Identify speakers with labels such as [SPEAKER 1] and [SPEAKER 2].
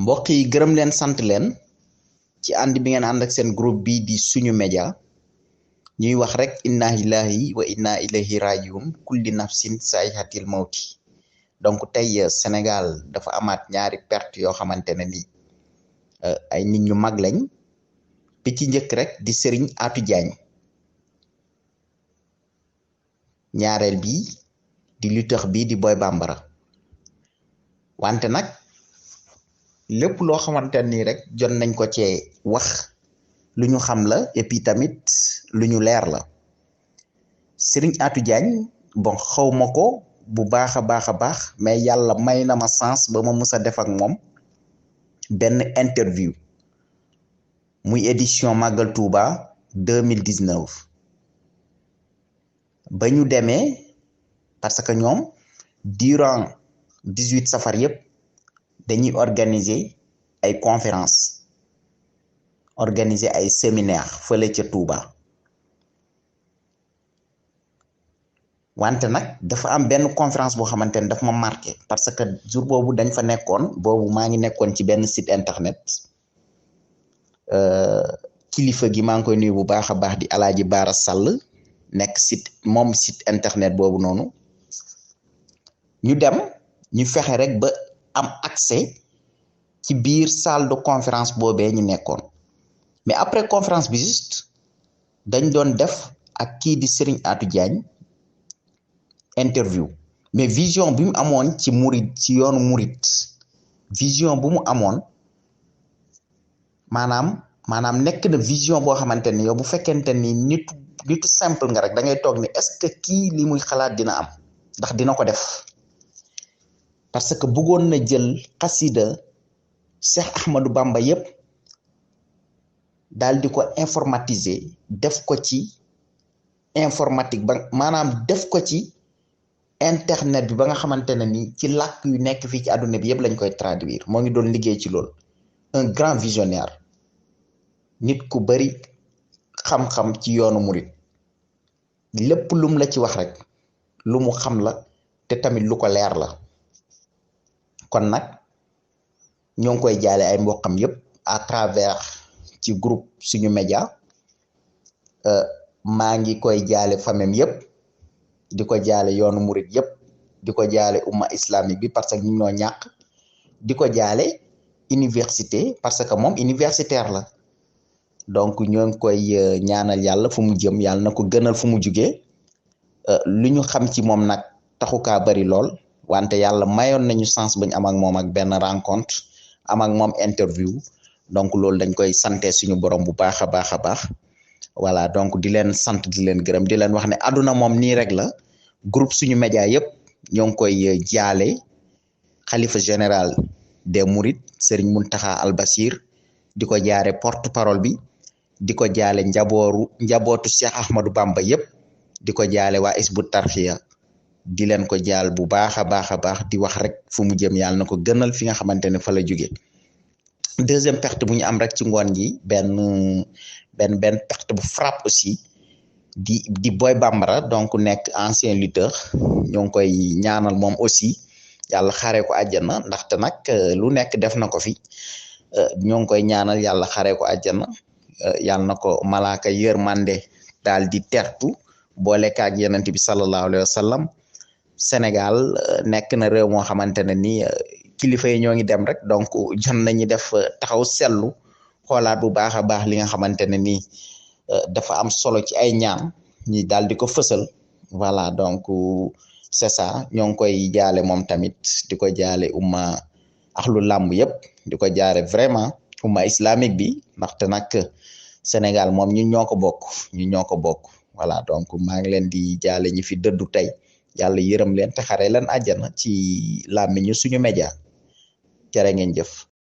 [SPEAKER 1] mbokk yi gërëm leen sant leen ci ànd bi ngeen ànd ak seen groupe bi di suñu média ñuy wax rek inna lillahi wa inna ilayhi rajiun kulli nafsin sayhatil mawti donc tey Sénégal dafa amaat ñaari perte yoo xamante ne ni ay nit ñu mag lañ bi ci njëkk rek di Serigne Atou Diagne ñaareel bi di lutteur bi di Boy Bambara wante nag lépp loo xamante ni rek jot nañ ko cee wax lu ñu xam la et puis tamit lu ñu leer la Serigne Atou Diagne bon xaw ma ko bu baax a baax mais yàlla may na ma sens ba ma mus a def ak moom benn interview muy édition Magal Touba 2019 ba ñu demee parce que ñoom durant 18 safar yëpp dañuy organiser ay conférence organiser ay séminaire fële ca Touba wante nag dafa am benn conférence boo xamante ne daf ma marqué parce que jour boobu dañ fa nekkoon boobu maa ngi nekkoon ci benn site internet kilifa gi maa ngi koy nuyu bu baax a baax di Alaaji Baara Sall nekk site internet boobu noonu ñu dem ñu fexe rek ba am accès ci biir salle de conférence boobee ñu nekkoon mais après conférence bi juste dañ doon def ak kii di Serigne Atou Diagne interview mais vision bi mu amoon ci murid ci yoonu murid vision bu mu amoon maanaam nekk na vision boo xamante ni yow bu fekkente ni nitu simple nga rek da ngay toog ni est-ce que kii li muy xalaat dina am ndax dina ko def parce que bëggoon na jël xasida Cheikh Ahmadou Bamba yépp daal di ko informatiser def ko ci informatique ba maanaam def ko ci internet bi ba nga xamante ne ni ci làkk yu nekk fii ci àdduna bi yëpp lañ koy traduire moo ngi doon liggéey ci loolu un grand visionnaire nit ku bari xam-xam ci yoonu murit lépp lum la ci wax rek lu mu xam la te tamit lu ko leer la kon nag ñoo ngi koy jaale ay mbokkam yëpp à travers ci groupe suñu média maa ngi koy jaale famem yëpp di ko jaale yoonu murit yëpp di ko jaale umma islamique bi parce que ñu ñoo ñàkk di ko jaale université parce que moom universitaire la donc ñoo ngi koy ñaanal yàlla fu mu jëm yàlla na ko gënal fu mu jugee lu ñu xam ci moom nag taxukaa bari lool wante yàlla mayoon nañu chance bañ am ak moom ak benn rencontre am ak moom interview donc loolu dañ koy sante suñu borom bu baax a baax voilà donc di leen sant di leen gërëm di leen wax ne àdduna moom nii rek la groupe suñu média yëpp ñoo ngi koy jaale xalifa général des Mourides Serigne Mountakha Al Bassir di ko jaare porte parole bi di ko jaale njabootu Cheikh Ahmadou Bamba yëpp di ko jaale waa Hizbut Tarqiyyah di leen ko jaal bu baax a baax di wax rek fu mu jëm yàlla na ko gënal fi nga xamante ne fa la jóge deuxième perte bu ñu am rek ci ngoon gi benn perte bu frappe aussi di Boy Bambara donc nekk ancien lutteur ñoo ngi koy ñaanal moom aussi yàlla xaaree ko àjjana ndaxte nag lu nekk def na ko fi ñoo ngi koy ñaanal yàlla xaaree ko àjjana yàlla na ko malaaka yërmande daal di tertu boole kaak yonent bi sallallahu alayhi wa sallam Sénégal nekk na réew moo xamante ne ni kilifa yi ñoo ngi dem rek donc jot nañu def taxaw seetlu xoolaat bu baax a baax li nga xamante ne nii dafa am solo ci ay ñaan ñi daal di ko fësal voilà donc c'est ça ñoo ngi koy jaale moom tamit di ko jaale umma axlu làmb yëpp di ko jaare vraiment umma islamique bi ndaxte nag Sénégal moom ñu ñoo ko bokk voilà donc maa ngi leen di jaale ñi fi dëddu tey yàlla yërëm leen te xare leen àjjana ci làmmiñu suñu média jërë ngeen jëf